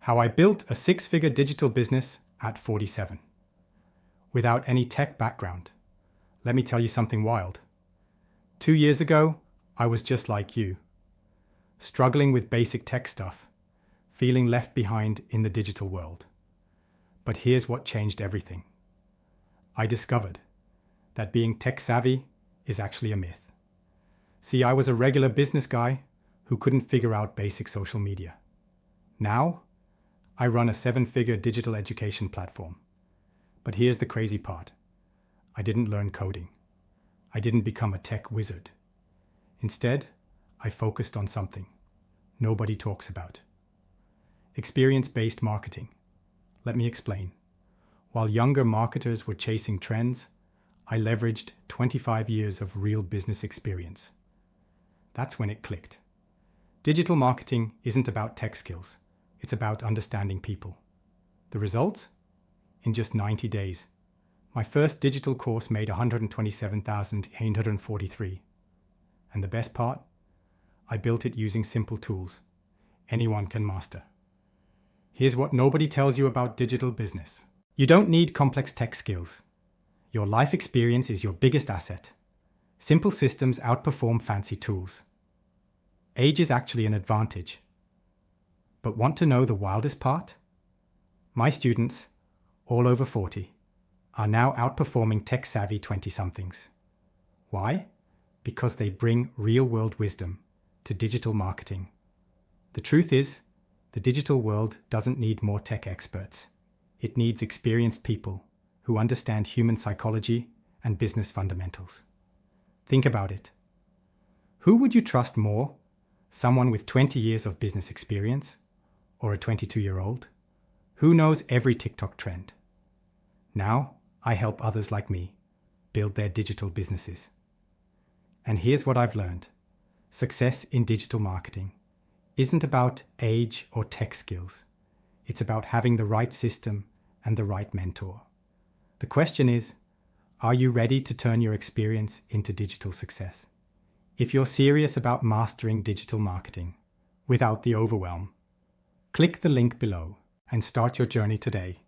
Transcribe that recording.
How I built a six-figure digital business at 47. Without any tech background. Let me tell you something wild. 2 years ago, I was just like you. Struggling with basic tech stuff, feeling left behind in the digital world. But here's what changed everything. I discovered that being tech-savvy is actually a myth. See, I was a regular business guy who couldn't figure out basic social media. Now, I run a 7-figure digital education platform. But here's the crazy part. I didn't learn coding. I didn't become a tech wizard. Instead, I focused on something nobody talks about. Experience-based marketing. Let me explain. While younger marketers were chasing trends, I leveraged 25 years of real business experience. That's when it clicked. Digital marketing isn't about tech skills. It's about understanding people. The result? In just 90 days, my first digital course made $127,843. And the best part? I built it using simple tools anyone can master. Here's what nobody tells you about digital business. You don't need complex tech skills. Your life experience is your biggest asset. Simple systems outperform fancy tools. Age is actually an advantage. But want to know the wildest part? My students, all over 40, are now outperforming tech-savvy 20-somethings. Why? Because they bring real-world wisdom to digital marketing. The truth is, the digital world doesn't need more tech experts. It needs experienced people who understand human psychology and business fundamentals. Think about it. Who would you trust more? Someone with 20 years of business experience? Or a 22-year-old? Who knows every TikTok trend? Now, I help others like me build their digital businesses. And here's what I've learned. Success in digital marketing isn't about age or tech skills. It's about having the right system and the right mentor. The question is, are you ready to turn your experience into digital success? If you're serious about mastering digital marketing without the overwhelm, click the link below and start your journey today.